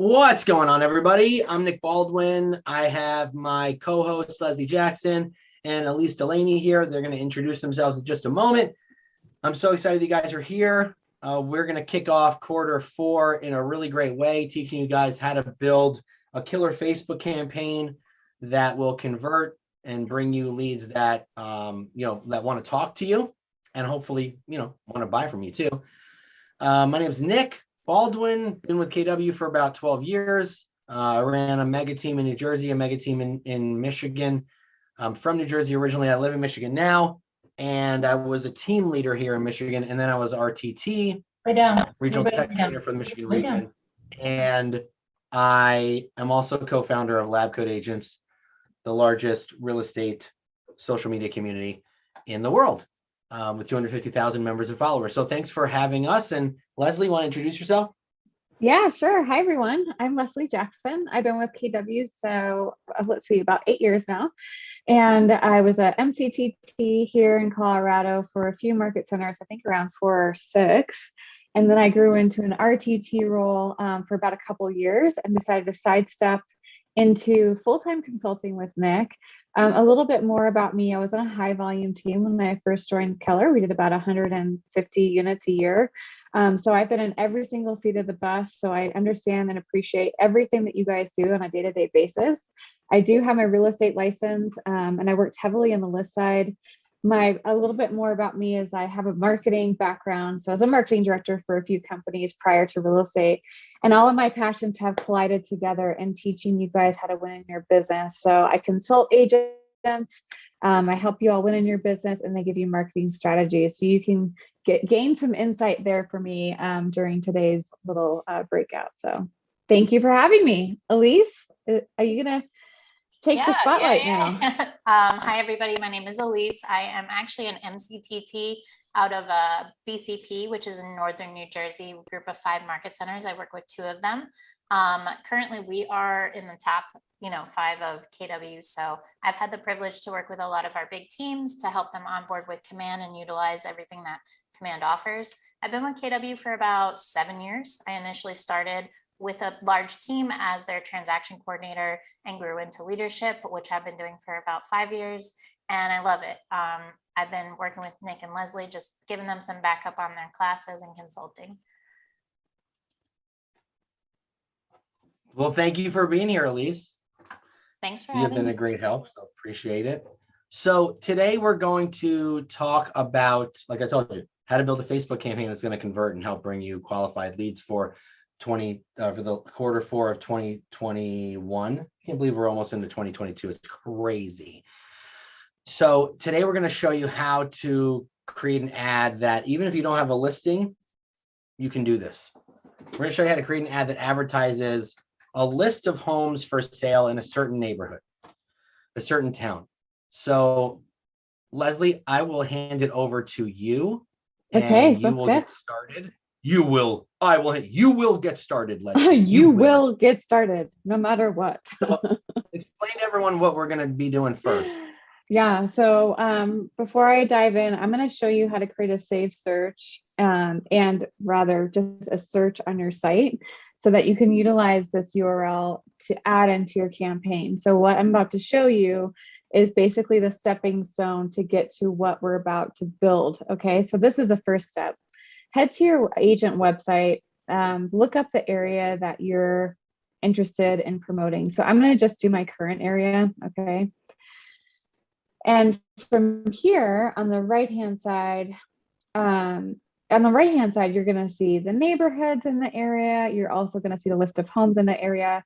What's going on, everybody? I'm Nick Baldwin. I have my co-host Leslie Jackson and Elise Delaney here. They're going to introduce themselves in just a moment. I'm so excited you guys are here. We're going to kick off Q4 in a really great way, teaching you guys how to build a killer Facebook campaign that will convert and bring you leads that that want to talk to you and hopefully want to buy from you too. My name is Nick Baldwin, been with KW for about 12 years. I ran a mega team in New Jersey, a mega team in Michigan. I'm from New Jersey originally. I live in Michigan now. And I was a team leader here in Michigan. And then I was RTT, regional tech trainer for the Michigan region. And I am also co-founder of Lab Code Agents, the largest real estate social media community in the world. With 250,000 members and followers. So thanks for having us. And Leslie, want to introduce yourself? Yeah, sure. Hi, everyone. I'm Leslie Jackson. I've been with KW, so let's see, about 8 years now. And I was a MCTT here in Colorado for a few market centers, I think around 4 or 6. And then I grew into an RTT role for about a couple of years and decided to sidestep into full-time consulting with Nick. A little bit more about me. I was on a high volume team when I first joined Keller. We did about 150 units a year. So I've been in every single seat of the bus. So I understand and appreciate everything that you guys do on a day-to-day basis. I do have my real estate license and I worked heavily on the list side. A little bit more about me is I have a marketing background. So I was a marketing director for a few companies prior to real estate, and all of my passions have collided together in teaching you guys how to win in your business. So I consult agents, I help you all win in your business, and they give you marketing strategies. So you can gain some insight there for me during today's little breakout. So thank you for having me. Elise, are you going to take the spotlight now? Hi, everybody. My name is Elise. I am actually an MCTT out of BCP, which is in Northern New Jersey, a group of 5 market centers. I work with 2 of them. Currently, we are in the top 5 of KW. So I've had the privilege to work with a lot of our big teams to help them onboard with Command and utilize everything that Command offers. I've been with KW for about 7 years. I initially started with a large team as their transaction coordinator and grew into leadership, which I've been doing for about 5 years. And I love it. I've been working with Nick and Leslie, just giving them some backup on their classes and consulting. Well, thank you for being here, Elise. Thanks for having me. You've been a great help, so appreciate it. So today we're going to talk about, like I told you, how to build a Facebook campaign that's going to convert and help bring you qualified leads for the Q4 of 2021. I can't believe we're almost into 2022. It's crazy. So today we're going to show you how to create an ad that even if you don't have a listing, you can do this. We're going to show you how to create an ad that advertises a list of homes for sale in a certain neighborhood, a certain town. So Leslie, I will hand it over to you. Okay, and you will get started. You will get started, Leslie. You will get started no matter what. So explain to everyone what we're going to be doing first. Yeah, so before I dive in, I'm going to show you how to create a saved search and rather just a search on your site so that you can utilize this URL to add into your campaign. So what I'm about to show you is basically the stepping stone to get to what we're about to build. Okay, so this is the first step. Head to your agent website, look up the area that you're interested in promoting. So I'm going to just do my current area, okay? And from here on the right-hand side, you're going to see the neighborhoods in the area. You're also going to see the list of homes in the area.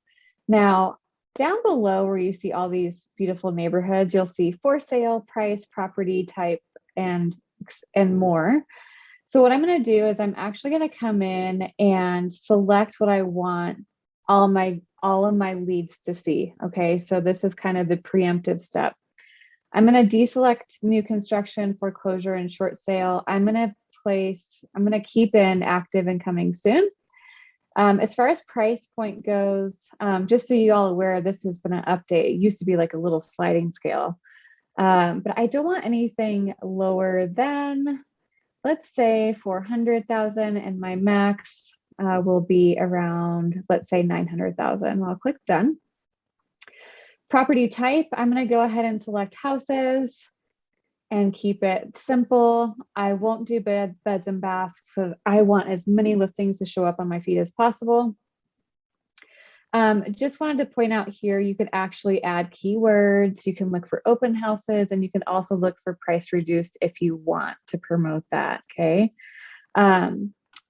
Now, down below where you see all these beautiful neighborhoods, you'll see for sale, price, property type, and more. So what I'm going to do is I'm actually going to come in and select what I want all of my leads to see. Okay, so this is kind of the preemptive step. I'm going to deselect new construction, foreclosure, and short sale. I'm going to keep in active and coming soon. As far as price point goes, just so you all aware, this has been an update. It used to be like a little sliding scale, but I don't want anything lower than, let's say 400,000, and my max will be around, let's say 900,000. I'll click done. Property type, I'm going to go ahead and select houses and keep it simple. I won't do beds and baths because I want as many listings to show up on my feed as possible. Just wanted to point out here, you could actually add keywords. You can look for open houses, and you can also look for price reduced if you want to promote that, okay?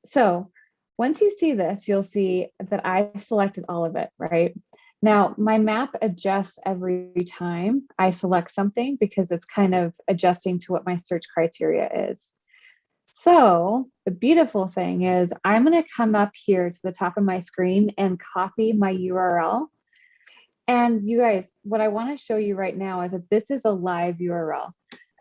So once you see this, you'll see that I've selected all of it, right? Now, my map adjusts every time I select something because it's kind of adjusting to what my search criteria is. So the beautiful thing is I'm going to come up here to the top of my screen and copy my URL. And you guys, what I want to show you right now is that this is a live URL.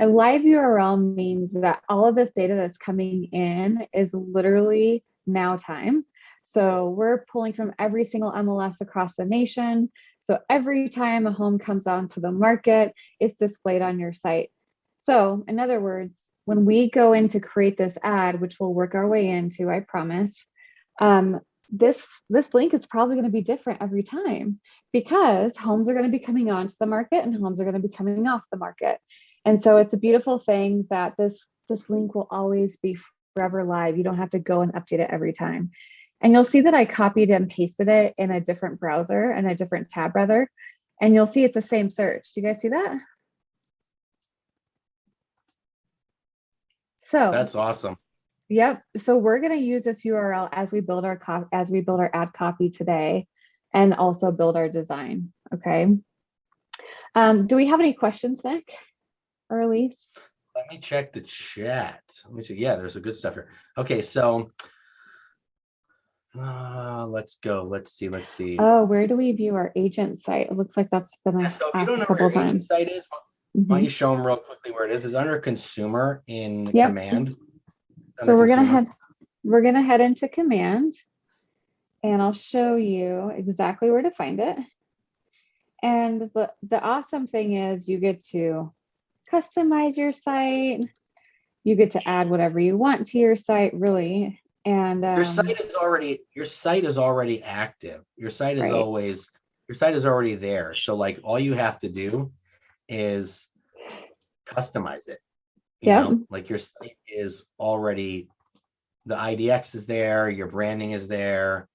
A live URL means that all of this data that's coming in is literally now time. So we're pulling from every single MLS across the nation. So every time a home comes onto the market, it's displayed on your site. So in other words, when we go in to create this ad, which we'll work our way into, I promise, this link is probably going to be different every time because homes are going to be coming onto the market and homes are going to be coming off the market. And so it's a beautiful thing that this link will always be forever live. You don't have to go and update it every time. And you'll see that I copied and pasted it in a different browser and a different tab rather. And you'll see it's the same search. Do you guys see that? So That's awesome. Yep. So we're going to use this URL as we build our ad copy today, and also build our design. Okay. Do we have any questions, Nick or Elise? Let me check the chat. Let me see. Yeah, there's some good stuff here. Okay, so let's go. Let's see. Oh, where do we view our agent site? It looks like that's been Yeah, so if you asked don't a know couple where your agent times. site is, why don't you show them real quickly where it is? It's under consumer in Yep. command. So we're Consumer. gonna head into command, and I'll show you exactly where to find it. And the awesome thing is you get to customize your site. You get to add whatever you want to your site, really. And your site is already active. Your site is right. your site is already there. So like all you have to do is customize it. You know, like your site is already, the IDX is there, your branding is there,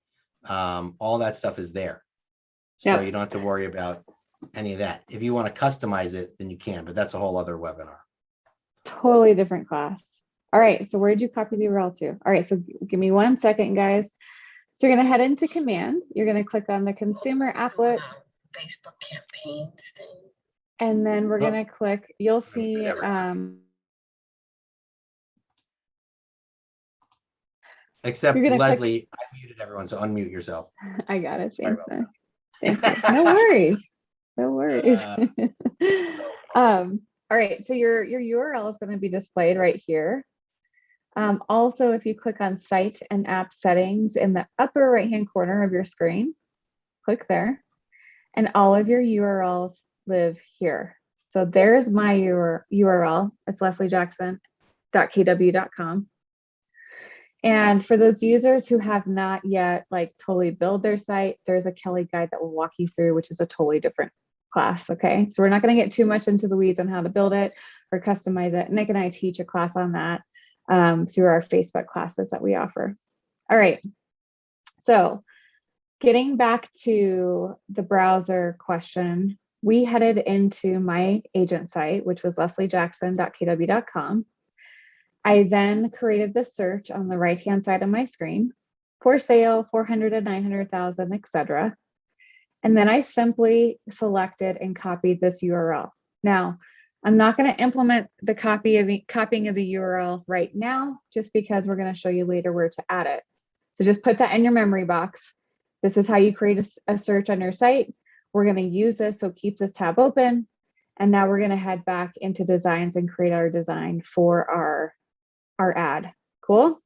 all that stuff is there. So you don't have to worry about any of that. If you want to customize it, then you can, but that's a whole other webinar. Totally different class. All right, so where did you copy the URL to? All right, so give me 1 second, guys. So you're gonna head into command. You're gonna click on the consumer applet. Facebook campaigns thing. And then we're gonna click, you'll see, except Leslie, I muted everyone, so unmute yourself. I got it, thanks. Thank you. No worries. No worries. All right, so your URL is gonna be displayed right here. Also, if you click on site and app settings in the upper right-hand corner of your screen, click there, and all of your URLs live here. So there's my URL. It's lesliejackson.kw.com. And for those users who have not yet like totally built their site, there's a Kelly guide that will walk you through, which is a totally different class. Okay, so we're not going to get too much into the weeds on how to build it or customize it. Nick and I teach a class on that through our Facebook classes that we offer. All right, so getting back to the browser question, we headed into my agent site, which was lesliejackson.kw.com. I then created the search on the right-hand side of my screen, for sale, 400 to 900,000, etc. And then I simply selected and copied this URL. Now, I'm not going to implement the copying of the URL right now, just because we're going to show you later where to add it. So just put that in your memory box. This is how you create a search on your site. We're going to use this, so keep this tab open. And now we're going to head back into designs and create our design for our ad. Cool?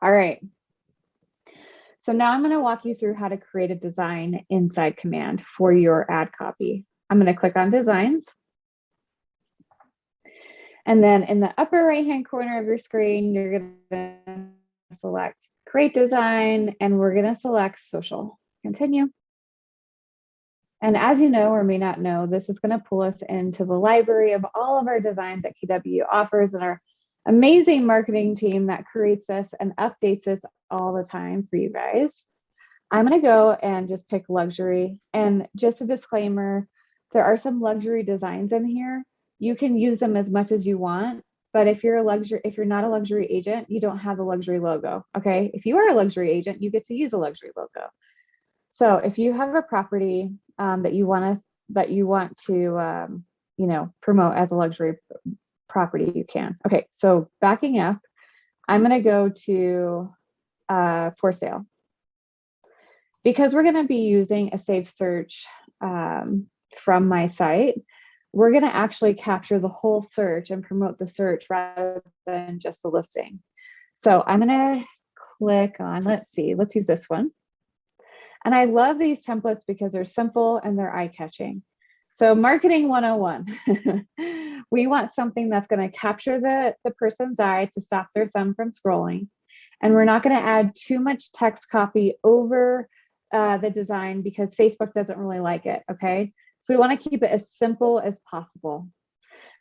All right. So now I'm going to walk you through how to create a design inside Command for your ad copy. I'm going to click on Designs. And then in the upper right-hand corner of your screen, you're going to select create design, and we're going to select social. Continue. And as you know or may not know, this is going to pull us into the library of all of our designs that KW offers and our amazing marketing team that creates this and updates this all the time for you guys. I'm going to go and just pick luxury. And just a disclaimer, there are some luxury designs in here. You can use them as much as you want, but if you're not a luxury agent, you don't have the luxury logo. Okay. If you are a luxury agent, you get to use a luxury logo. So if you have a property that you want to promote as a luxury property, you can. Okay. So backing up, I'm going to go to for sale. Because we're going to be using a safe search from my site, we're going to actually capture the whole search and promote the search rather than just the listing. So I'm going to click on, let's use this one. And I love these templates because they're simple and they're eye-catching. So marketing 101, we want something that's going to capture the person's eye to stop their thumb from scrolling. And we're not going to add too much text copy over the design because Facebook doesn't really like it, okay? So we want to keep it as simple as possible.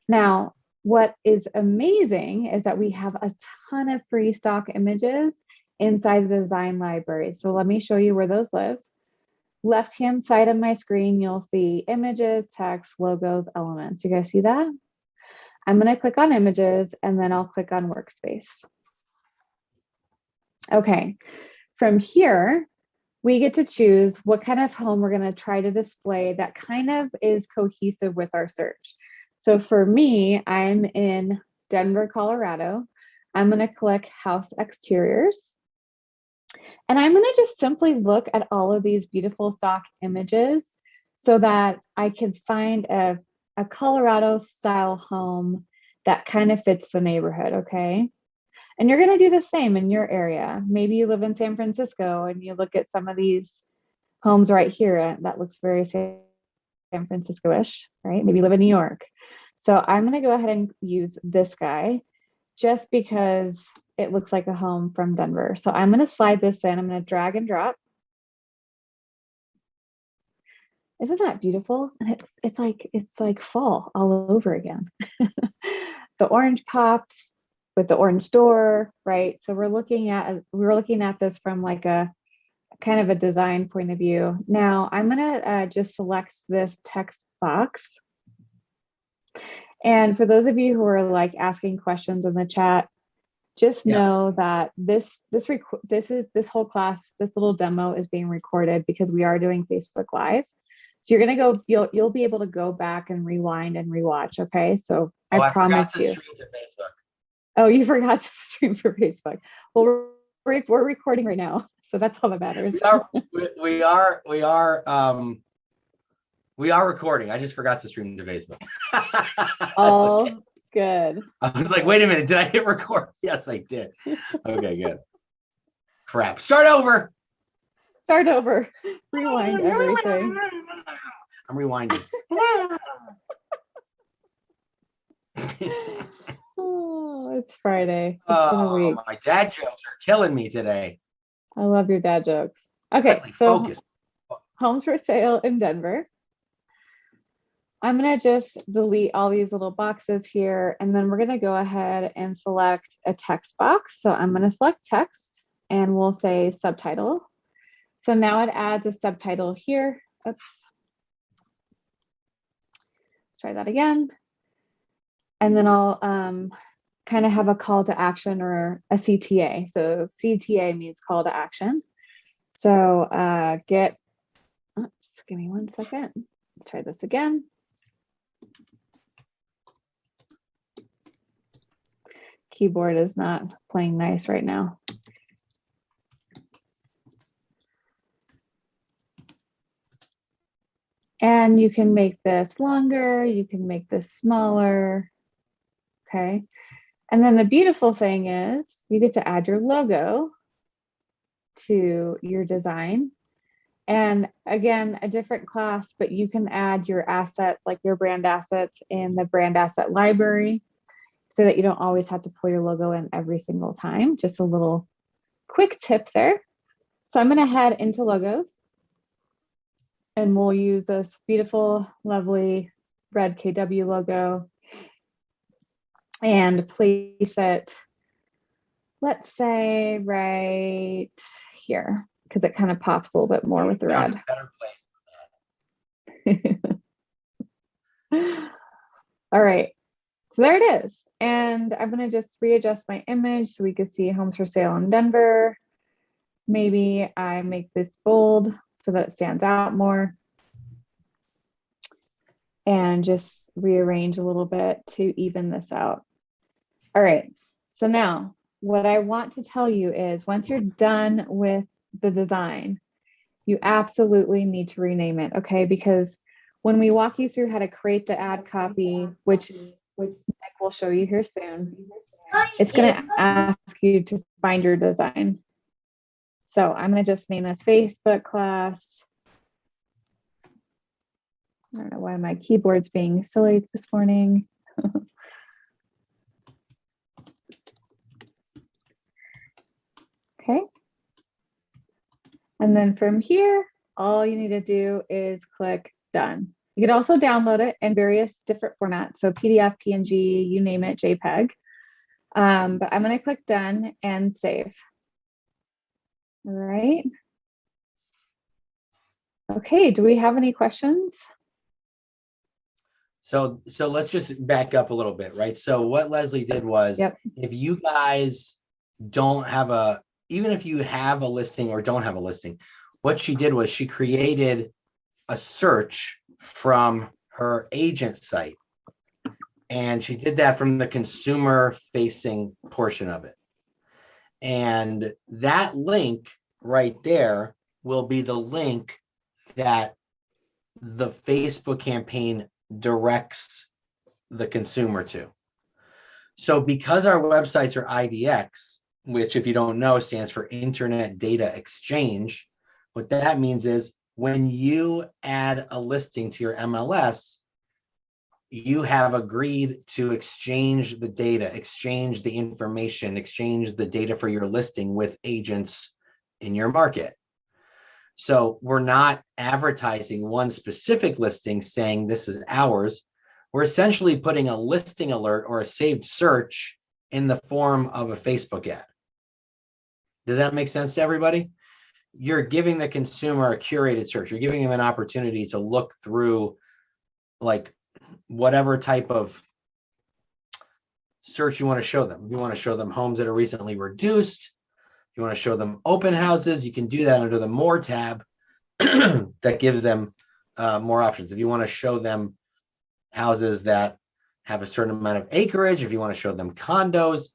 Now, what is amazing is that we have a ton of free stock images inside the design library. So let me show you where those live. Left-hand side of my screen, you'll see images, text, logos, elements. You guys see that? I'm going to click on images and then I'll click on workspace. Okay, from here, we get to choose what kind of home we're going to try to display that kind of is cohesive with our search. So for me, I'm in Denver, Colorado. I'm going to click house exteriors. And I'm going to just simply look at all of these beautiful stock images so that I can find a Colorado style home that kind of fits the neighborhood, okay? And you're going to do the same in your area. Maybe you live in San Francisco and you look at some of these homes right here that looks very San Francisco-ish, right? Maybe you live in New York. So I'm going to go ahead and use this guy just because it looks like a home from Denver. So I'm going to slide this in. I'm going to drag and drop. Isn't that beautiful? And it's like fall all over again. The orange pops with the orange door, right? So we're looking at this from like a kind of a design point of view. Now I'm gonna just select this text box. And for those of you who are like asking questions in the chat, just know that this whole class, this little demo is being recorded because we are doing Facebook Live. So you're gonna you'll be able to go back and rewind and rewatch. Okay, so I promise you. Stream to Facebook. Oh, you forgot to stream for Facebook. Well, we're recording right now, so that's all that matters. We are recording. I just forgot to stream to Facebook. All okay. Good. I was like, wait a minute, did I hit record? Yes, I did. Okay, good. Crap. Start over. Rewind everything. I'm rewinding. Oh, it's Friday. It's been a week. My dad jokes are killing me today. I love your dad jokes. Okay, so focus. Homes for sale in Denver. I'm going to just delete all these little boxes here, and then we're going to go ahead and select a text box. So I'm going to select text, and we'll say subtitle. So now it adds a subtitle here. Oops. Try that again. And then I'll kind of have a call to action or a CTA. So CTA means call to action. So oops, give me 1 second. Let's try this again. Keyboard is not playing nice right now. And you can make this longer, you can make this smaller, okay? And then the beautiful thing is you get to add your logo to your design. And again, a different class, but you can add your assets, like your brand assets in the brand asset library so that you don't always have to pull your logo in every single time, just a little quick tip there. So I'm going to head into logos, and we'll use this beautiful, lovely red KW logo and place it, let's say right here, because it kind of pops a little bit more with the red. Better place. All right, so there it is. And I'm going to just readjust my image so we can see homes for sale in Denver. Maybe I make this bold so that it stands out more. And just rearrange a little bit to even this out. All right, so now what I want to tell you is once you're done with the design, you absolutely need to rename it, okay? Because when we walk you through how to create the ad copy, which Nick will show you here soon, it's going to ask you to find your design. So I'm going to just name this Facebook class. I don't know why my keyboard's being silly this morning. Okay. And then from here, all you need to do is click done. You can also download it in various different formats. So PDF, PNG, you name it, JPEG. But I'm going to click done and save. All right. Okay, do we have any questions? So let's just back up a little bit, right? So what Leslie did was, if you guys don't have even if you have a listing or don't have a listing, what she did was she created a search from her agent site. And she did that from the consumer facing portion of it. And that link right there will be the link that the Facebook campaign directs the consumer to. So because our websites are IDX, which if you don't know stands for Internet Data Exchange, what that means is when you add a listing to your MLS, you have agreed to exchange the data, exchange the information, exchange the data for your listing with agents in your market. So we're not advertising one specific listing saying this is ours. We're essentially putting a listing alert or a saved search in the form of a Facebook ad. Does that make sense to everybody? You're giving the consumer a curated search. You're giving them an opportunity to look through like whatever type of search you want to show them. If you want to show them homes that are recently reduced, if you want to show them open houses, you can do that under the More tab that gives them more options. If you want to show them houses that have a certain amount of acreage, if you want to show them condos,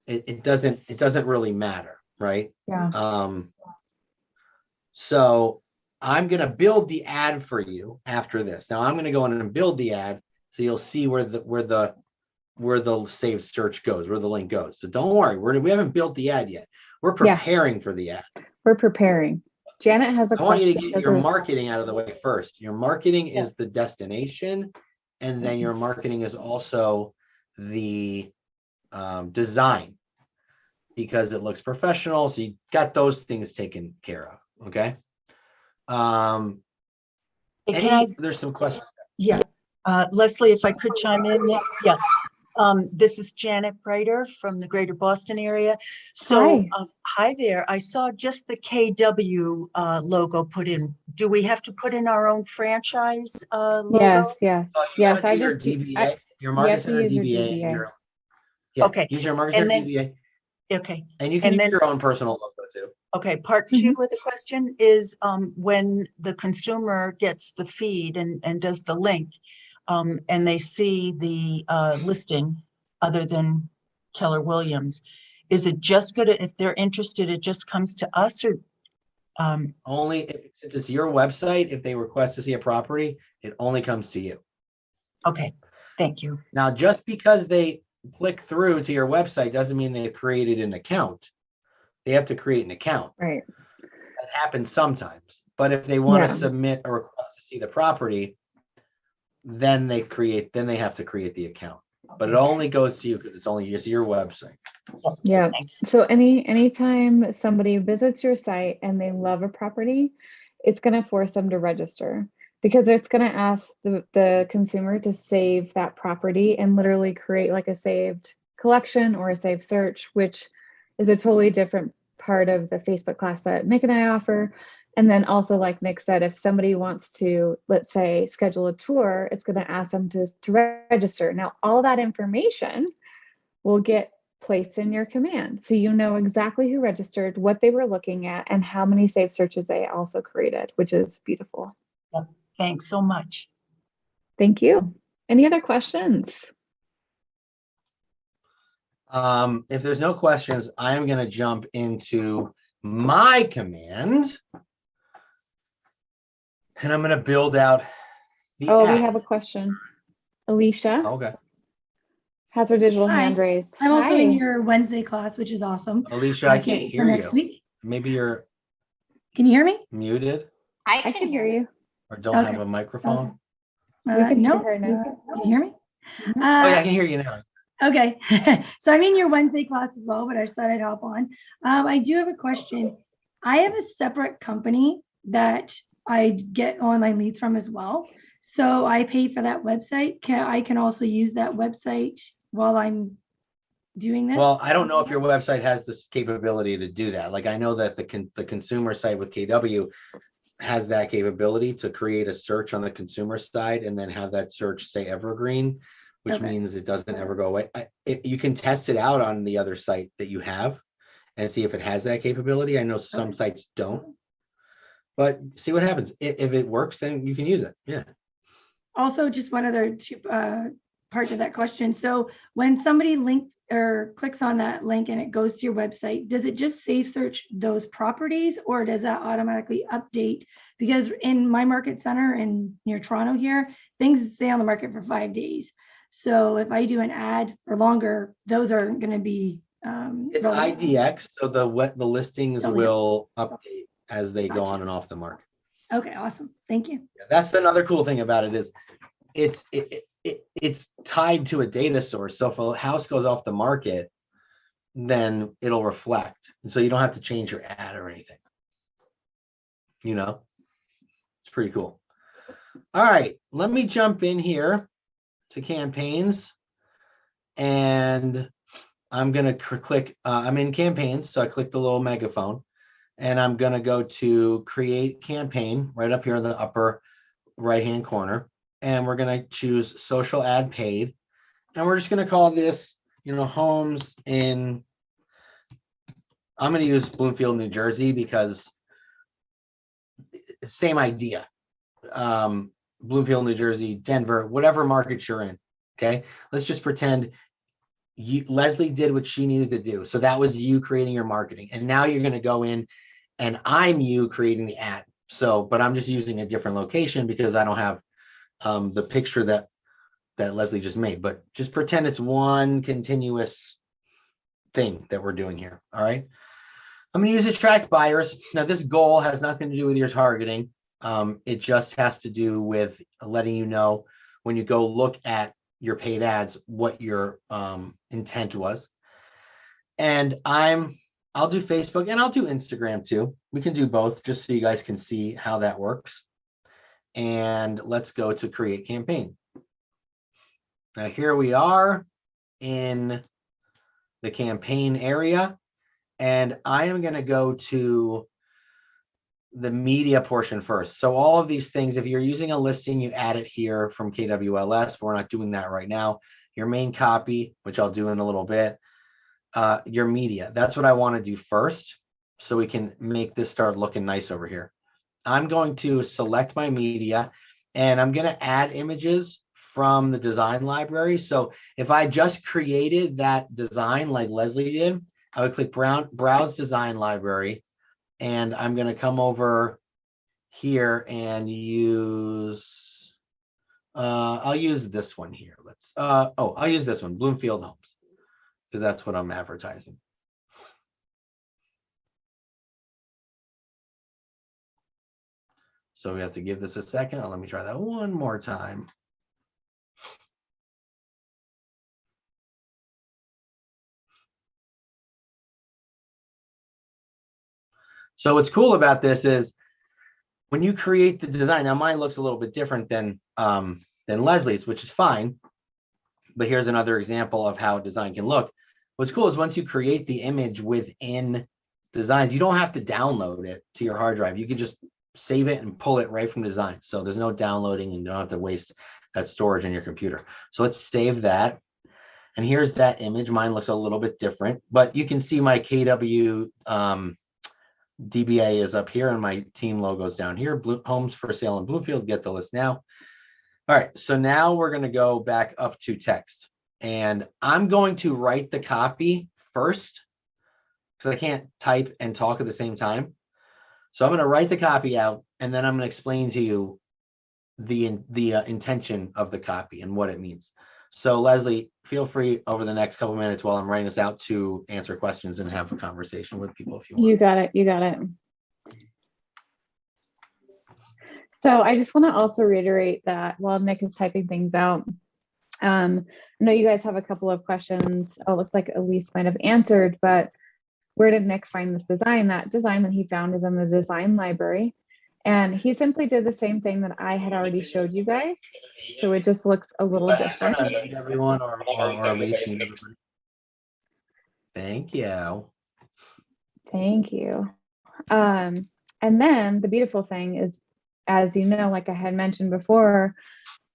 it doesn't really matter, right? Yeah. So I'm going to build the ad for you after this. Now I'm going to go in and build the ad so you'll see where the saved search goes, where the link goes. So don't worry, we haven't built the ad yet. We're preparing for the ad. We're preparing. Janet has a question. I want you to get your marketing out of the way first. Your marketing is the destination, and then your marketing is also the design, because it looks professional. So you got those things taken care of. Okay. There's some questions. Yeah. Leslie, if I could chime in. Yeah. This is Janet Breiter from the greater Boston area. So hi there. I saw just the KW logo put in. Do we have to put in our own franchise logo? Yes. I just DBA, your market center DBA. Okay. Use your market center DBA. Okay. And you can use your own personal logo too. Okay. Part two of the question is when the consumer gets the feed and does the link, and they see the listing other than Keller Williams, is it just good if they're interested, it just comes to us, or only since it's your website, if they request to see a property, it only comes to you. Okay, thank you. Now, just because they click through to your website doesn't mean they've created an account. They have to create an account. Right. That happens sometimes. But if they want to submit a request to see the property, then they have to create the account. But it only goes to you because it's only just your website. Yeah. Thanks. So anytime somebody visits your site and they love a property, it's going to force them to register because it's going to ask the consumer to save that property and literally create like a saved collection or a saved search, which is a totally different part of the Facebook class that Nick and I offer. And then also, like Nick said, if somebody wants to, let's say, schedule a tour, it's going to ask them to register. Now, all that information will get placed in your command. So you know exactly who registered, what they were looking at, and how many saved searches they also created, which is beautiful. Yep. Thanks so much. Thank you. Any other questions? If there's no questions, I'm going to jump into my command. And I'm going to build out the Oh, ad. we have a question. Alicia Okay. has her digital Hi. hand raised. I'm also in Hi. your Wednesday class, which is awesome. Alicia, I can't hear next you. week. Maybe you're Can you hear me? muted I I can hear you. or don't Okay. have a microphone. We can No. hear her now. Can you hear me? Oh, yeah, I can hear you now. Okay. So I'm in your Wednesday class as well, but I just thought I'd hop on. I do have a question. I have a separate company that I get online leads from as well. So I pay for that website. I can also use that website while I'm doing this? Well, I don't know if your website has this capability to do that. Like I know that the consumer site with KW has that capability to create a search on the consumer side and then have that search say evergreen, which Okay. means it doesn't ever go away. You can test it out on the other site that you have and see if it has that capability. I know some Okay. sites don't, but see what happens. If it works, then you can use it. Yeah. Also, just one other part to that question. So when somebody links or clicks on that link and it goes to your website, does it just save search those properties or does that automatically update? Because in my market center in near Toronto here, things stay on the market for 5 days. So if I do an ad for longer, those are going to be It's relevant. IDX, so the listings Totally. will update as they go Gotcha. on and off the market. Okay, awesome. Thank you. Yeah, that's another cool thing about it is it's tied to a data source. So if a house goes off the market, then it'll reflect. And so you don't have to change your ad or anything. You know, it's pretty cool. All right, let me jump in here to campaigns. And I'm going to click, I'm in campaigns. So I click the little megaphone and I'm going to go to create campaign right up here in the upper right-hand corner. And we're going to choose social ad paid. And we're just going to call this, homes in, I'm going to use Bloomfield, New Jersey, because same idea. Bloomfield, New Jersey, Denver, whatever market you're in. Okay. Let's just pretend Leslie did what she needed to do. So that was you creating your marketing. And now you're going to go in and I'm you creating the ad. So, but I'm just using a different location because I don't have the picture that Leslie just made, but just pretend it's one continuous thing that we're doing here. All right. I'm going to use attract buyers. Now this goal has nothing to do with your targeting. It just has to do with letting you know when you go look at your paid ads, what your intent was. And I'll do Facebook and I'll do Instagram too. We can do both just so you guys can see how that works. And let's go to create campaign. Now here we are in the campaign area, and I am going to go to the media portion first. So all of these things, if you're using a listing, you add it here from KWLS, but we're not doing that right now. Your main copy, which I'll do in a little bit, your media, that's what I want to do first so we can make this start looking nice over here. I'm going to select my media and I'm going to add images from the design library. So if I just created that design like Leslie did, I would click browse design library, and I'm going to come over here and use, I'll use this one here. I'll use this one, Bloomfield Homes, because that's what I'm advertising. So we have to give this a second. Let me try that one more time. So what's cool about this is when you create the design, now mine looks a little bit different than Leslie's, which is fine. But here's another example of how design can look. What's cool is once you create the image within designs, you don't have to download it to your hard drive. You can just save it and pull it right from design. So there's no downloading and you don't have to waste that storage on your computer. So let's save that. And here's that image. Mine looks a little bit different, but you can see my KW DBA is up here and my team logo's down here. Blue homes for sale in Bloomfield. Get the list now. All right, so now we're going to go back up to text, and I'm going to write the copy first because I can't type and talk at the same time. So I'm going to write the copy out, and then I'm going to explain to you the intention of the copy and what it means. So Leslie, feel free over the next couple minutes while I'm writing this out to answer questions and have a conversation with people if you want. You got it. You got it. So I just want to also reiterate that while Nick is typing things out, I know you guys have a couple of questions. Oh, it looks like Elise might have answered, but where did Nick find this design? That design that he found is in the design library. And he simply did the same thing that I had already showed you guys. So it just looks a little different. Everyone or Elise, thank you. Thank you. And then the beautiful thing is, as you know, like I had mentioned before,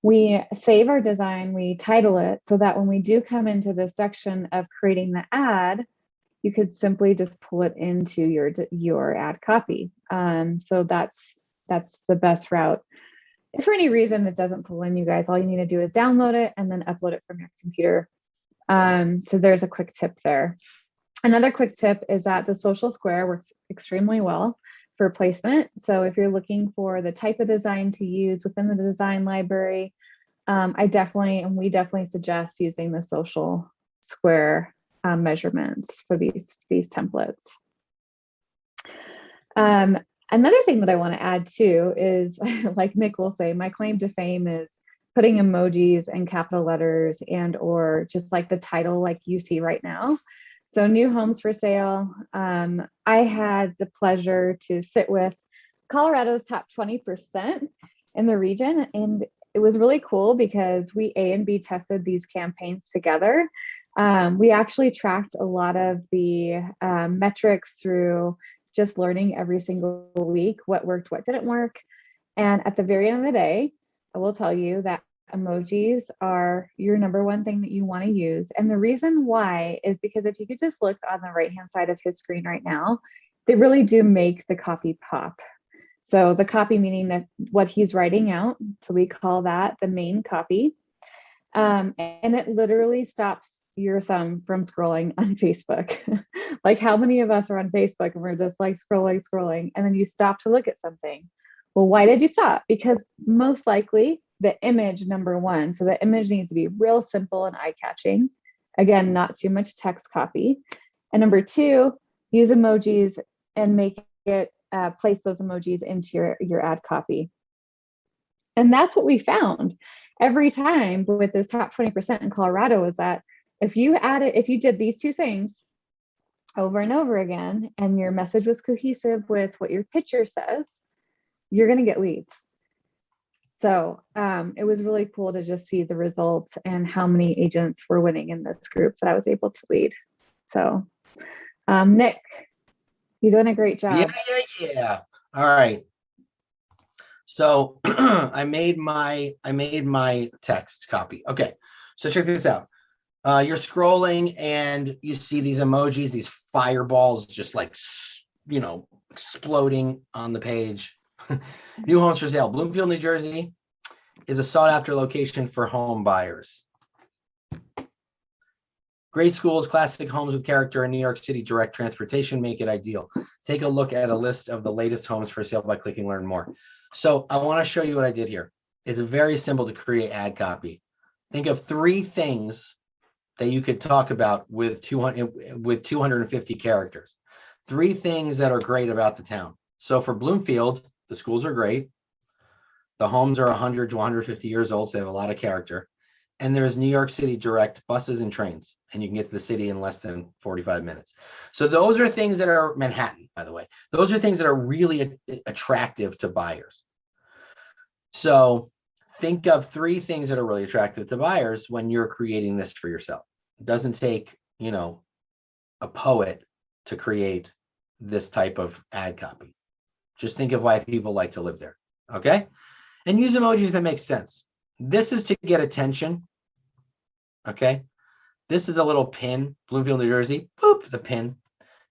we save our design, we title it so that when we do come into this section of creating the ad, you could simply just pull it into your ad copy. So that's the best route. If for any reason it doesn't pull in, you guys, all you need to do is download it and then upload it from your computer. So there's a quick tip there. Another quick tip is that the social square works extremely well for placement. So if you're looking for the type of design to use within the design library, we definitely suggest using the social square measurements for these templates. Another thing that I want to add too is, like Nick will say, my claim to fame is putting emojis and capital letters and or just like the title like you see right now. So new homes for sale. I had the pleasure to sit with Colorado's top 20% in the region. And it was really cool because we A and B tested these campaigns together. We actually tracked a lot of the metrics through just learning every single week what worked, what didn't work. And at the very end of the day, I will tell you that emojis are your number one thing that you want to use. And the reason why is because if you could just look on the right-hand side of his screen right now, they really do make the copy pop. So the copy meaning that what he's writing out, so we call that the main copy. And it literally stops your thumb from scrolling on Facebook. Like how many of us are on Facebook and we're just like scrolling, and then you stop to look at something. Well, why did you stop? Because most likely the image, number one, so the image needs to be real simple and eye-catching. Again, not too much text copy. And number two, use emojis and make it place those emojis into your ad copy. And that's what we found every time with this top 20% in Colorado is that if you did these two things over and over again, and your message was cohesive with what your picture says, you're going to get leads. So it was really cool to just see the results and how many agents were winning in this group that I was able to lead. So Nick, you're doing a great job. Yeah. All right. So I made my text copy. Okay. So check this out. You're scrolling and you see these emojis, these fireballs, just like, exploding on the page. New homes for sale. Bloomfield, New Jersey is a sought after location for home buyers. Great schools, classic homes with character, in New York City, direct transportation make it ideal. Take a look at a list of the latest homes for sale by clicking learn more. So I want to show you what I did here. It's very simple to create ad copy. Think of 3 things that you could talk about with 250 characters. 3 things that are great about the town. So for Bloomfield, the schools are great. The homes are 100 to 150 years old, so they have a lot of character. and there's New York City direct buses and trains, and you can get to the city in less than 45 minutes. So those are things that are Manhattan, by the way. Those are things that are really attractive to buyers. So think of 3 things that are really attractive to buyers when you're creating this for yourself. It doesn't take, you know, a poet to create this type of ad copy. Just think of why people like to live there, okay? And use emojis that make sense. This is to get attention, okay? This is a little pin, Bloomfield, New Jersey, boop, the pin.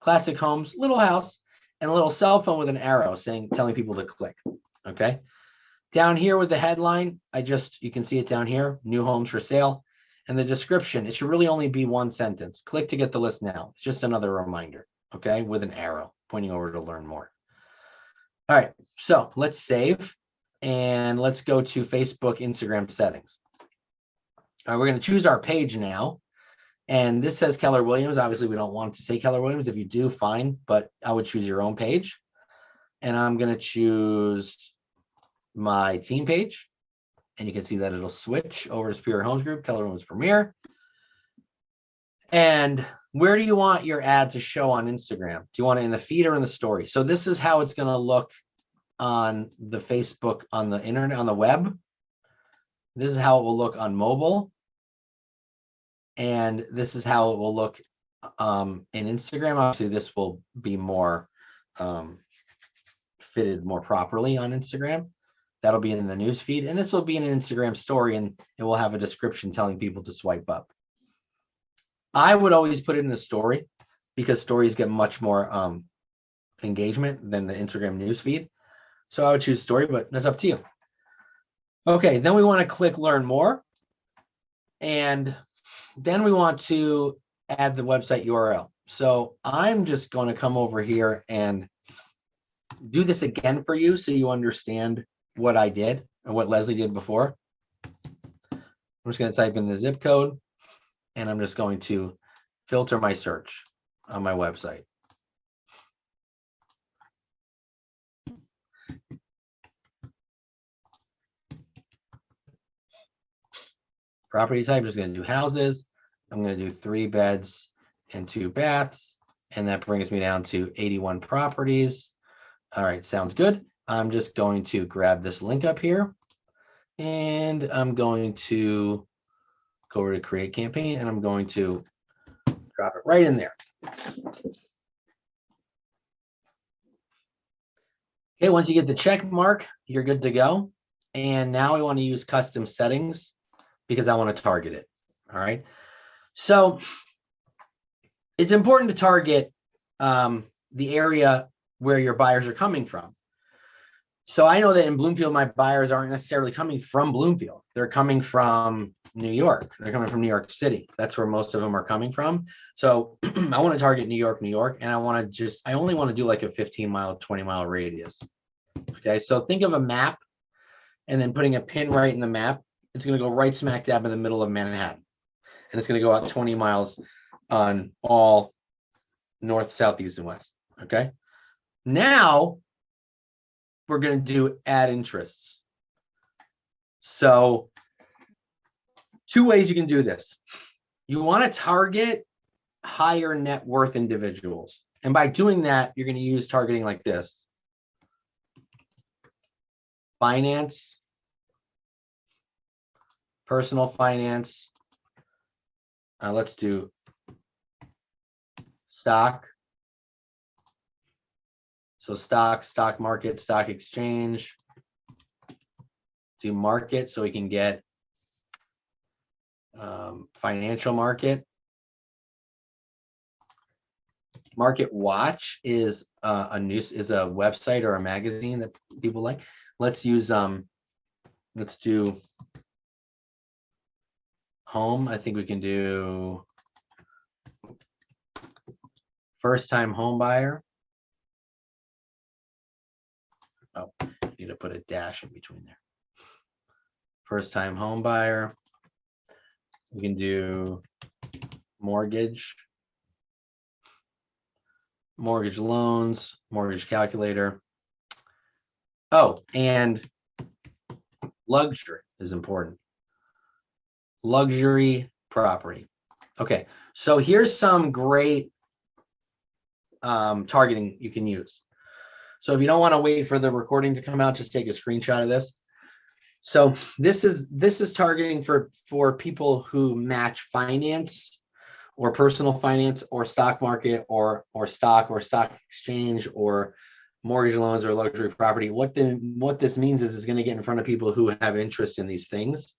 Classic homes, little house, and a little cell phone with an arrow telling people to click, okay? Down here with the headline, you can see it down here, new homes for sale. And the description, it should really only be 1 sentence. Click to get the list now. It's just another reminder, okay? With an arrow pointing over to learn more. All right, so let's save and let's go to Facebook, Instagram settings. All right, we're gonna choose our page now. And this says Keller Williams. Obviously, we don't want it to say Keller Williams. If you do, fine, but I would choose your own page. And I'm gonna choose my team page. And you can see that it'll switch over to Superior Homes Group, Keller Williams Premier. And where do you want your ad to show on Instagram? Do you want it in the feed or in the story? So this is how it's going to look on the Facebook, on the internet, on the web. This is how it will look on mobile. And this is how it will look in Instagram. Obviously, this will be more fitted more properly on Instagram. That'll be in the news feed. And this will be in an Instagram story, and it will have a description telling people to swipe up. I would always put it in the story because stories get much more engagement than the Instagram news feed. So I would choose story, but that's up to you. Okay, then we want to click learn more. And then we want to add the website URL. So I'm just going to come over here and do this again for you so you understand what I did and what Leslie did before. I'm just going to type in the zip code. And I'm just going to filter my search on my website. Property type, I'm just going to do houses. I'm going to do 3 beds and 2 baths. And that brings me down to 81 properties. All right, sounds good. I'm just going to grab this link up here. And I'm going to go over to create campaign, and I'm going to drop it right in there. Okay, once you get the check mark, you're good to go. And now we want to use custom settings because I want to target it. All right. So it's important to target the area where your buyers are coming from. So I know that in Bloomfield, my buyers aren't necessarily coming from Bloomfield. They're coming from New York. They're coming from New York City. That's where most of them are coming from. So I want to target New York, and I only want to do like a 15-mile, 20-mile radius. Okay, so think of a map and then putting a pin right in the map. It's going to go right smack dab in the middle of Manhattan. And it's going to go out 20 miles on all north, south, east, and west. Okay, now we're going to do add interests. So 2 ways you can do this. You want to target higher net worth individuals. And by doing that, you're going to use targeting like this. Finance, personal finance. Let's do stock. So stock market, stock exchange. Do market so we can get financial market. Market Watch is a website or a magazine that people like. Let's use let's do home. I think we can do first time home buyer. Oh, need to put a dash in between there. First time home buyer. We can do mortgage loans, mortgage calculator. Oh, and luxury is important. luxury property. Okay, so here's some great targeting you can use. So if you don't want to wait for the recording to come out, just take a screenshot of this. So this is targeting for people who match finance or personal finance or stock market or stock exchange or mortgage loans or luxury property. What this means is it's going to get in front of people who have interest in these things,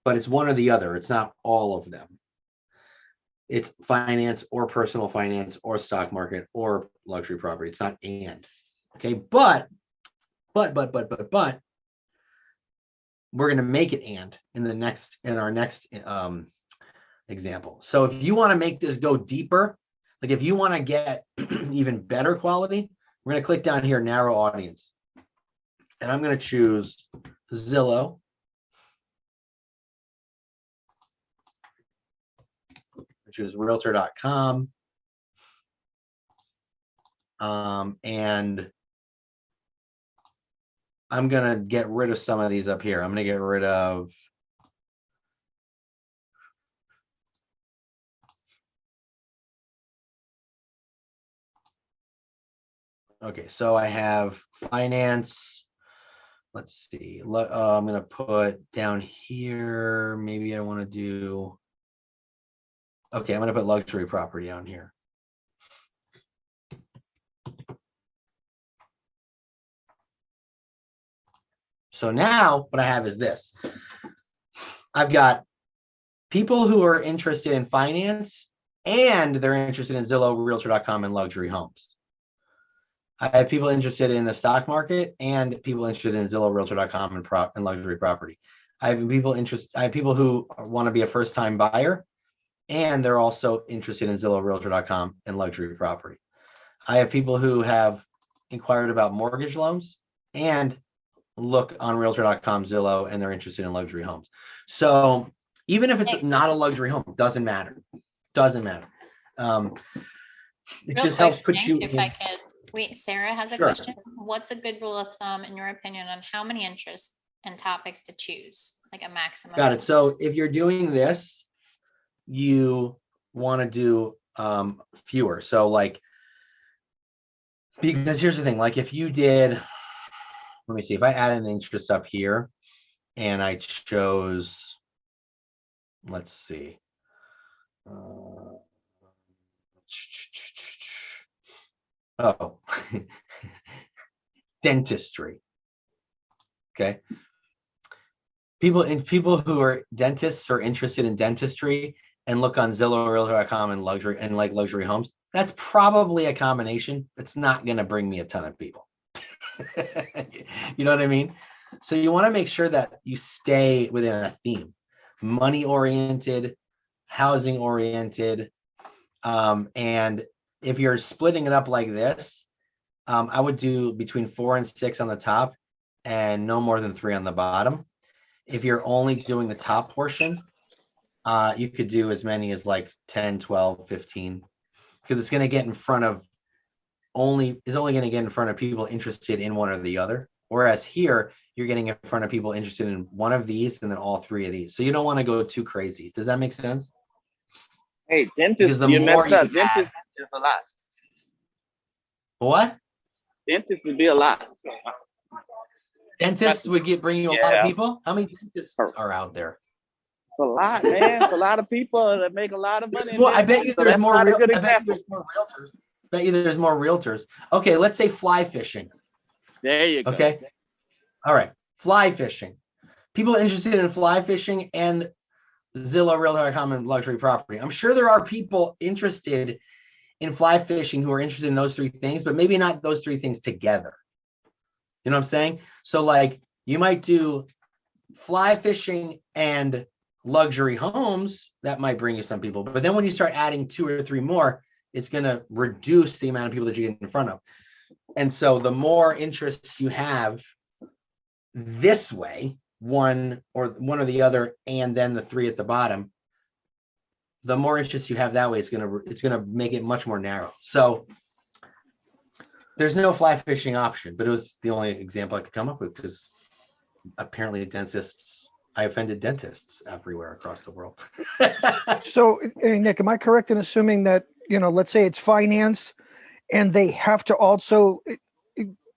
but it's one or the other. It's not all of them. It's finance or personal finance or stock market or luxury property. It's not and. Okay, but we're going to make it and in our next example. So if you want to make this go deeper, like if you want to get even better quality, we're going to click down here, narrow audience, and I'm going to choose Zillow. Choose realtor.com. And I'm going to get rid of some of these up here. I'm going to get rid of okay, so I have finance. Let's see. I'm going to put down here. Maybe I want to do. Okay, I'm going to put luxury property down here. So now what I have is this. I've got people who are interested in finance and they're interested in Zillow, realtor.com, and luxury homes. I have people interested in the stock market and people interested in Zillow, realtor.com, and luxury property. I have people who want to be a first-time buyer and they're also interested in Zillow, realtor.com, and luxury property. I have people who have inquired about mortgage loans and look on realtor.com, Zillow, and they're interested in luxury homes. So even if it's not a luxury home, doesn't matter. It Real just quick, helps put Nick, you if in. I could. Wait, Sarah has a Sure. question. What's a good rule of thumb, in your opinion, on how many interests and topics to choose, like a maximum? Got it. So if you're doing this, you want to do fewer. So like, because here's the thing, like if you did, let me see, if I add an interest up here and I chose, let's see. Oh, dentistry. Okay. People who are dentists are interested in dentistry and look on Zillow, realtor.com, and luxury homes. That's probably a combination. It's not going to bring me a ton of people. You know what I mean? So you want to make sure that you stay within a theme, money oriented, housing oriented. And if you're splitting it up like this, I would do between 4 and 6 on the top and no more than 3 on the bottom. If you're only doing the top portion, you could do as many as like 10, 12, 15, because it's going to get in front of only going to get in front of people interested in one or the other. Whereas here, you're getting in front of people interested in one of these and then all 3 of these. So you don't want to go too crazy. Does that make sense? Hey, Because dentist, the you more messed you up. add- Dentist is a lot. What? Dentist would be a lot. Dentists would bring you a lot of Yeah. people? How many dentists are out there? It's a lot, man. It's a lot of people that make a lot of money. Well, I bet you So there's that's more. not a good I bet you example. there's more realtors. Bet you there's more realtors. Okay, let's say fly fishing. There you go. Okay. All right. Fly fishing. People interested in fly fishing and Zillow, realtor.com, and luxury property. I'm sure there are people interested in fly fishing who are interested in those 3 things, but maybe not those 3 things together. You know what I'm saying? So like you might do fly fishing and luxury homes. That might bring you some people. But then when you start adding 2 or 3 more, it's going to reduce the amount of people that you get in front of. And so the more interests you have this way, one or the other, and then the 3 at the bottom, the more interest you have that way, it's gonna make it much more narrow. So there's no fly fishing option, but it was the only example I could come up with because apparently dentists I offended dentists everywhere across the world. So, hey, Nick, am I correct in assuming that, let's say it's finance and they have to also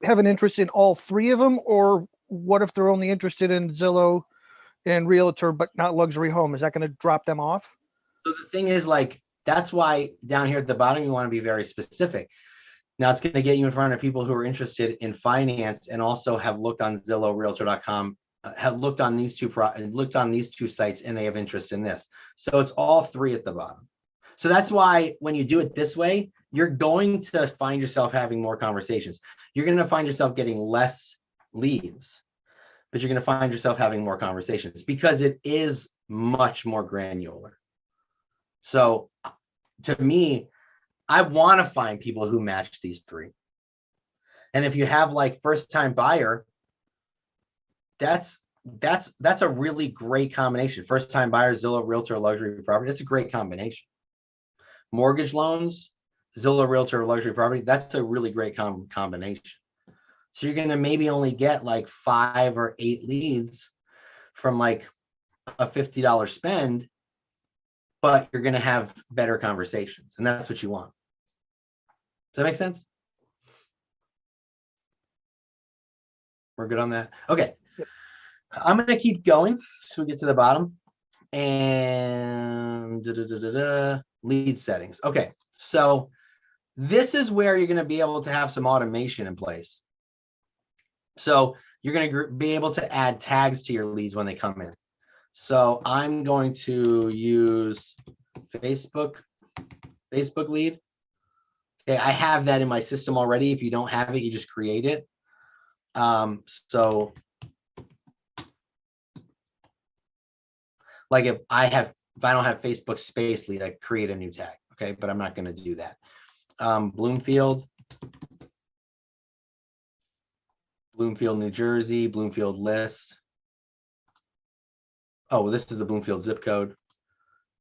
have an interest in all three of them? Or what if they're only interested in Zillow and Realtor, but not luxury home? Is that going to drop them off? So the thing is, like, that's why down here at the bottom, you want to be very specific. Now it's going to get you in front of people who are interested in finance and also have looked on Zillow, Realtor.com, have looked on these two sites, and they have interest in this. So it's all three at the bottom. So that's why when you do it this way, you're going to find yourself having more conversations. You're going to find yourself getting less leads, but you're going to find yourself having more conversations because it is much more granular. So to me, I want to find people who match these three. And if you have like first time buyer, that's a really great combination. First time buyer, Zillow, Realtor, luxury property. That's a great combination. Mortgage loans, Zillow, Realtor, luxury property. That's a really great combination. So you're going to maybe only get like 5 or 8 leads from like a $50 spend, but you're going to have better conversations. And that's what you want. Does that make sense? We're good on that. Okay. Yep. I'm going to keep going so we get to the bottom. And lead settings. Okay. So this is where you're going to be able to have some automation in place. So you're going to be able to add tags to your leads when they come in. So I'm going to use Facebook lead. Okay, I have that in my system already. If you don't have it, you just create it. So like if I don't have Facebook space lead, I create a new tag. Okay, but I'm not going to do that. Bloomfield, New Jersey, Bloomfield list. Oh, this is the Bloomfield zip code.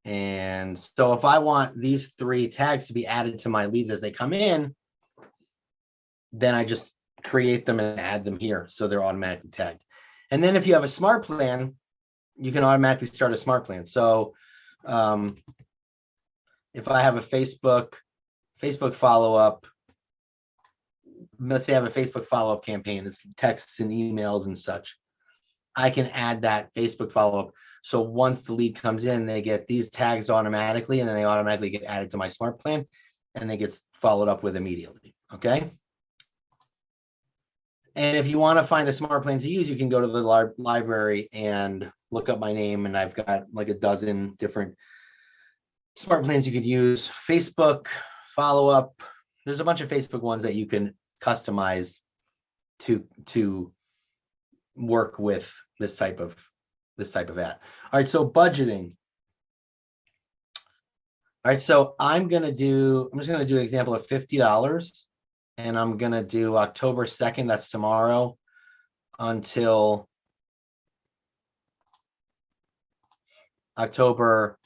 And so if I want these 3 tags to be added to my leads as they come in, then I just create them and add them here. So they're automatically tagged. And then if you have a smart plan, you can automatically start a smart plan. So if I have a Facebook follow-up, let's say I have a Facebook follow-up campaign, it's texts and emails and such. I can add that Facebook follow-up. So once the lead comes in, they get these tags automatically, and then they automatically get added to my smart plan, and they get followed up with immediately. Okay. And if you want to find a smart plan to use, you can go to the library and look up my name, and I've got like a dozen different smart plans you could use. Facebook follow-up. There's a bunch of Facebook ones that you can customize to work with this type of ad. All right, so budgeting. All right, so I'm just gonna do an example of $50, and I'm gonna do October 2nd, that's tomorrow, until October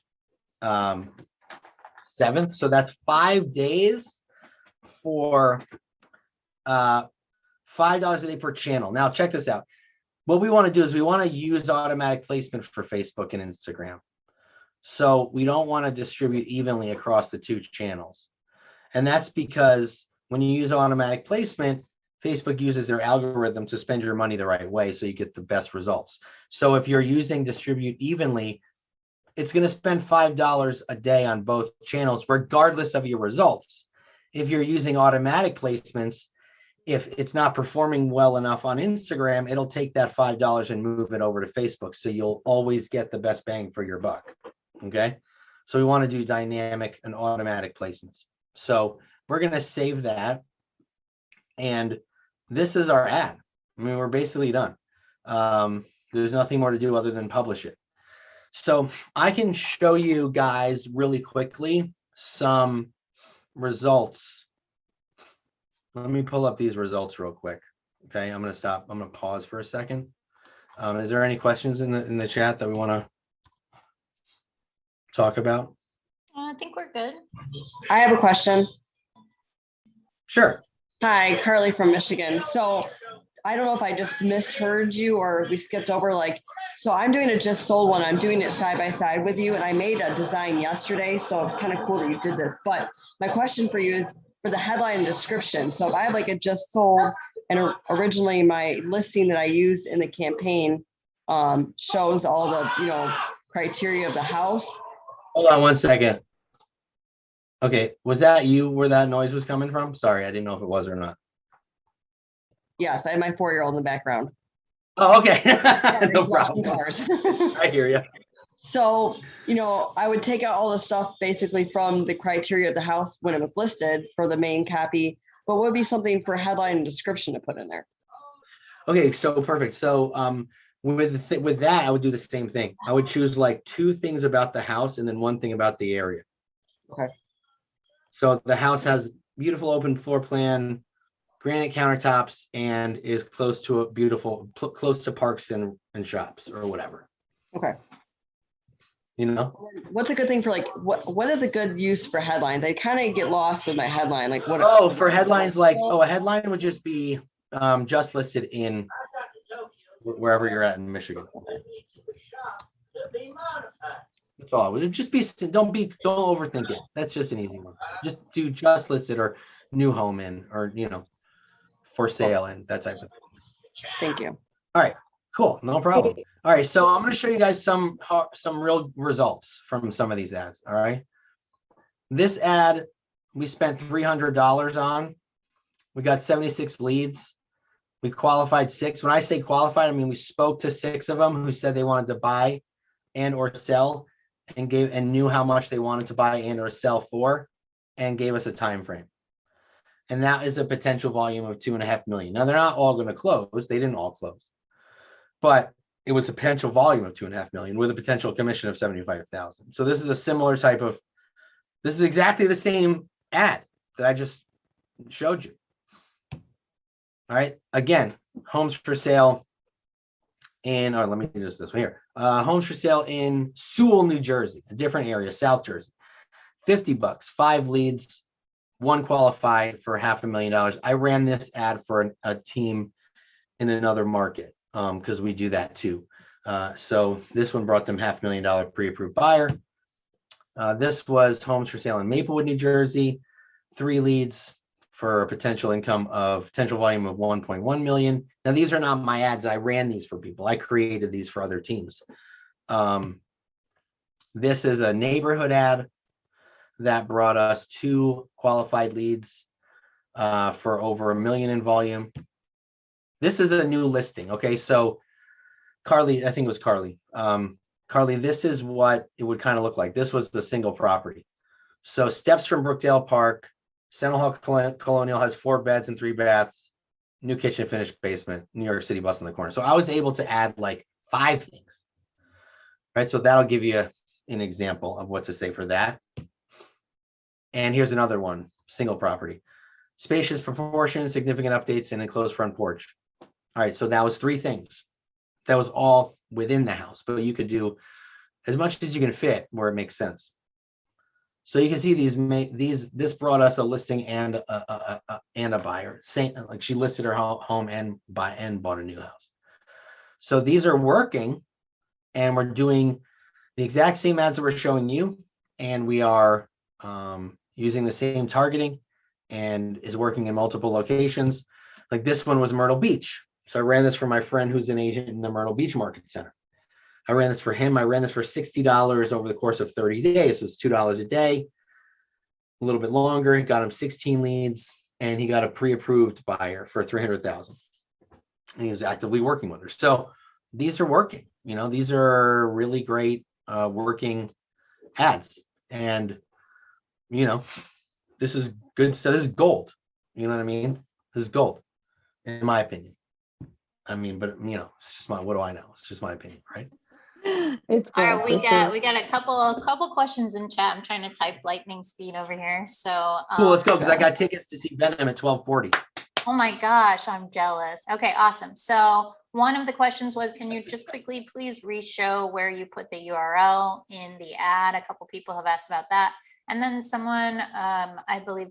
7th. So that's 5 days for $5 a day per channel. Now check this out. What we want to do is we want to use automatic placement for Facebook and Instagram. So we don't want to distribute evenly across the 2 channels. And that's because when you use automatic placement, Facebook uses their algorithm to spend your money the right way so you get the best results. So if you're using distribute evenly, it's going to spend $5 a day on both channels, regardless of your results. If you're using automatic placements, if it's not performing well enough on Instagram, it'll take that $5 and move it over to Facebook. So you'll always get the best bang for your buck. Okay. So we want to do dynamic and automatic placements. So we're going to save that. And this is our ad. I mean, we're basically done. There's nothing more to do other than publish it. So I can show you guys really quickly some results. Let me pull up these results real quick. Okay, I'm going to stop. I'm going to pause for a second. Is there any questions in the chat that we want to talk about? I think we're good. I have a question. Sure. Hi, Carly from Michigan. So I don't know if I just misheard you or we skipped over, like, so I'm doing a just sold one. I'm doing it side by side with you, and I made a design yesterday, so it's kind of cool that you did this. But my question for you is for the headline and description. So if I have like a just sold, and originally my listing that I used in the campaign shows all the, criteria of the house. Hold on one second. Okay, was that you where that noise was coming from? Sorry, I didn't know if it was or not. Yes, I have my 4-year-old in the background. Oh, okay. No Washing problem. cars. I hear you. So, I would take out all the stuff basically from the criteria of the house when it was listed for the main copy, but what would be something for headline and description to put in there? Okay, so perfect. So with that, I would do the same thing. I would choose like 2 things about the house and then 1 thing about the area. Okay. So the house has beautiful open floor plan, granite countertops, and is close to close to parks and shops or whatever. Okay. What's a good thing for what is a good use for headlines? I kind of get lost with my headline. Like what? Oh, for headlines, a headline would just be just listed in wherever you're at in Michigan. That's all. It would just be, don't overthink it. That's just an easy one. Just do just listed or new home in, or for sale and that type of thing. Thank you. All right, cool, no problem. All right, so I'm going to show you guys some real results from some of these ads. All right, this ad we spent $300 on. We got 76 leads. We qualified 6. When I say qualified, I mean we spoke to 6 of them who said they wanted to buy and or sell, and knew how much they wanted to buy and or sell for, and gave us a time frame. And that is a potential volume of 2.5 million. Now they're not all going to close. They didn't all close, but it was a potential volume of 2.5 million with a potential commission of 75,000. So this is a similar type of. This is exactly the same ad that I just showed you. All right. Again, homes for sale in, or let me do this one here. Homes for sale in Sewell, New Jersey, a different area, South Jersey. $50, 5 leads, 1 qualified for $500,000. I ran this ad for a team in another market because we do that too. So this one brought them $500,000 pre-approved buyer. This was homes for sale in Maplewood, New Jersey, 3 leads for a potential volume of 1.1 million. Now these are not my ads. I ran these for people. I created these for other teams. This is a neighborhood ad that brought us 2 qualified leads for over $1 million in volume. This is a new listing. Okay, so Carly, I think it was Carly. Carly, this is what it would kind of look like. This was the single property. So steps from Brookdale Park, Sentinel Hall Colonial has 4 beds and 3 baths, new kitchen, finished basement, New York City bus in the corner. So I was able to add like 5 things, right? So that'll give you an example of what to say for that. And here's another one, single property. Spacious proportions, significant updates, and enclosed front porch. All right, so that was 3 things. That was all within the house, but you could do as much as you can fit where it makes sense. So you can see this brought us a listing and a buyer. Like she listed her home and bought a new house. So these are working, and we're doing the exact same ads that we're showing you, and we are using the same targeting, and is working in multiple locations. Like this one was Myrtle Beach. So I ran this for my friend who's an agent in the Myrtle Beach Market Center. I ran this for him. I ran this for $60 over the course of 30 days. So it's $2 a day, a little bit longer. He got him 16 leads, and he got a pre-approved buyer for $300,000. And he was actively working with her. So these are working. These are really great working ads. And, this is good. So this is gold. You know what I mean? This is gold, in my opinion. I mean, but it's just what do I know? It's just my opinion, right? It's All right, cool. we got a couple questions in chat. I'm trying to type lightning speed over here. So cool, let's go, because I got tickets to see Venom at 12:40. Oh my gosh, I'm jealous. Okay, awesome. So one of the questions was, can you just quickly please re-show where you put the URL in the ad? A couple people have asked about that. And then someone, I believe,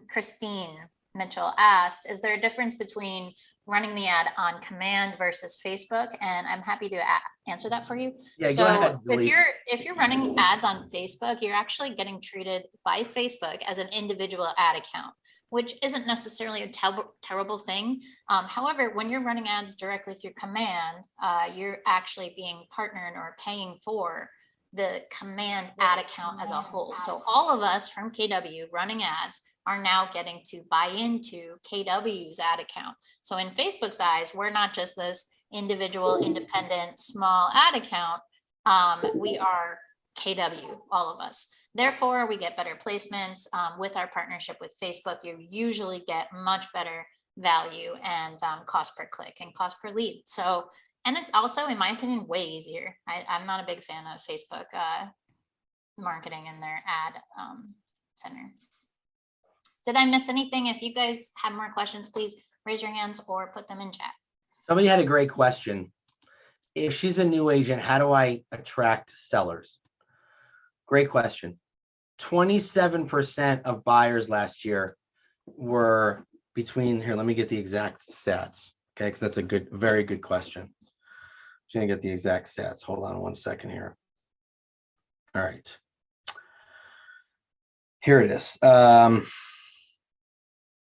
Christine Mitchell asked, is there a difference between running the ad on command versus Facebook? And I'm happy to answer that for you. Yeah, go So ahead, Elise. if you're running ads on Facebook, you're actually getting treated by Facebook as an individual ad account, which isn't necessarily a terrible thing. However, when you're running ads directly through command, you're actually being partnered or paying for the command ad account as a whole. So all of us from KW running ads are now getting to buy into KW's ad account. So in Facebook's eyes, we're not just this individual, independent, small ad account. We are KW, all of us. Therefore, we get better placements. With our partnership with Facebook, you usually get much better value and cost per click and cost per lead. So, and it's also, in my opinion, way easier. I'm not a big fan of Facebook marketing in their ad center. Did I miss anything? If you guys have more questions, please raise your hands or put them in chat. Somebody had a great question. If she's a new agent, how do I attract sellers? Great question. 27% of buyers last year were between, here, let me get the exact stats. Okay, because that's a good, very good question. I'm gonna get the exact stats. Hold on one second here. All right. Here it is.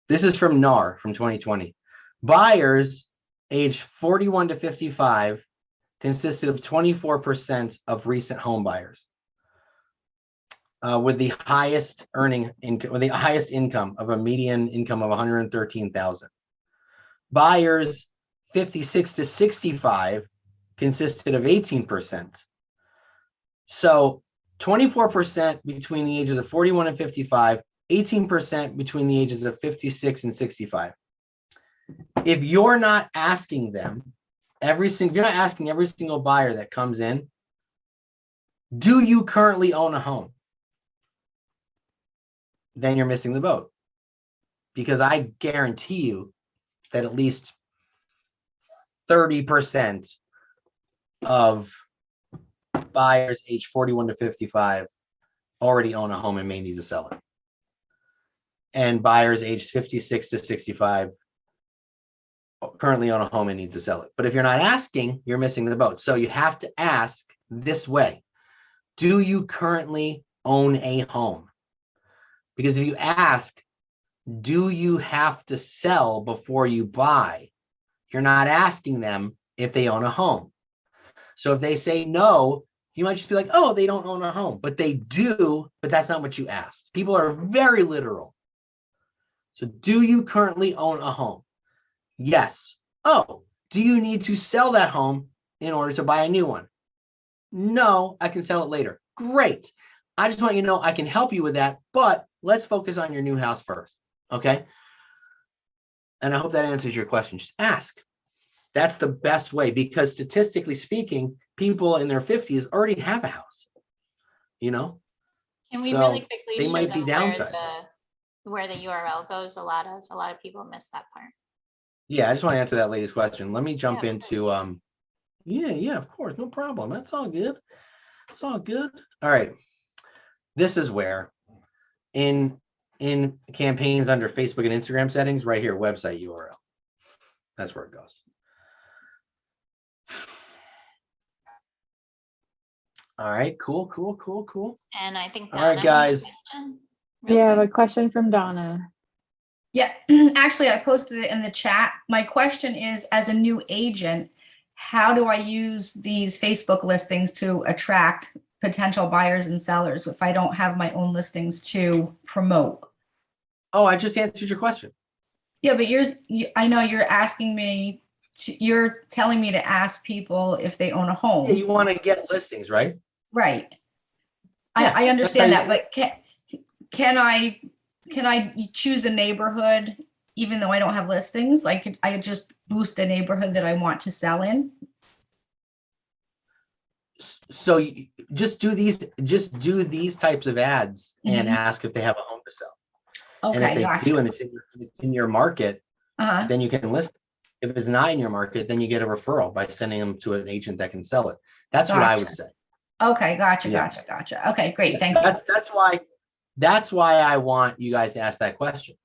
This is from NAR from 2020. Buyers aged 41 to 55 consisted of 24% of recent home buyers, with the highest income of a median income of 113,000. Buyers 56 to 65 consisted of 18%. So 24% between the ages of 41 and 55, 18% between the ages of 56 and 65. If you're not asking them, if you're not asking every single buyer that comes in, do you currently own a home? Then you're missing the boat. Because I guarantee you that at least 30% of buyers age 41 to 55 already own a home and may need to sell it. And buyers aged 56 to 65 currently own a home and need to sell it. But if you're not asking, you're missing the boat. So you have to ask this way. Do you currently own a home? Because if you ask, do you have to sell before you buy? You're not asking them if they own a home. So if they say no, you might just be like, oh, they don't own a home. But they do, but that's not what you asked. People are very literal. So do you currently own a home? Yes. Oh, do you need to sell that home in order to buy a new one? No, I can sell it later. Great. I just want you to know I can help you with that, but let's focus on your new house first. Okay. And I hope that answers your question. Just ask. That's the best way, because statistically speaking, people in their 50s already have a house, you know? Can we So really quickly they show might be them downsizing. where the URL goes? A lot of people miss that part. Yeah, I just want to answer that lady's question. Let me jump Yeah, of into course. yeah, of course, no problem. That's all good. It's all good. All right. This is where in campaigns under Facebook and Instagram settings, right here, website URL. That's where it goes. All right, cool. And I think All right, Donna has a guys. question. We Real have a quick. question from Donna. Yeah, actually, I posted it in the chat. My question is, as a new agent, how do I use these Facebook listings to attract potential buyers and sellers if I don't have my own listings to promote? Oh, I just answered your question. Yeah, but I know you're asking me, you're telling me to ask people if they own a home. Yeah, you want to get listings, right? Right. Yeah, I understand that's how that, but can I choose a neighborhood even though I don't have listings? Like, I just boost a neighborhood that I want to sell in? So just do these types of ads and Mhm. ask if they have a home to sell. And if Okay, they gotcha. do, and it's in your market, Uh-huh. then you can list it. If it's not in your market, then you get a referral by sending them to an agent that can sell it. That's what I would say. Okay, gotcha. Okay, great. Thank you. That's why I want you guys to ask that question,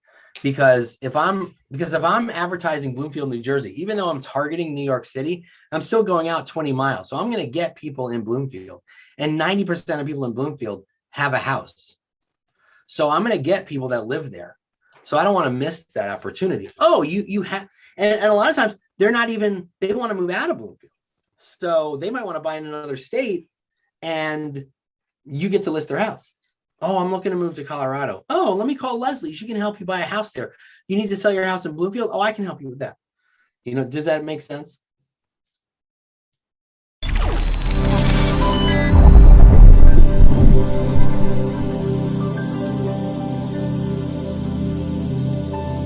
because if I'm advertising Bloomfield, New Jersey, even though I'm targeting New York City, I'm still going out 20 miles. So I'm going to get people in Bloomfield, and 90% of people in Bloomfield have a house. So I'm going to get people that live there. So I don't want to miss that opportunity. Oh, you have, and a lot of times they want to move out of Bloomfield. So they might want to buy in another state, and you get to list their house. Oh, I'm looking to move to Colorado. Oh, let me call Leslie. She can help you buy a house there. You need to sell your house in Bloomfield. Oh, I can help you with that. Does that make sense?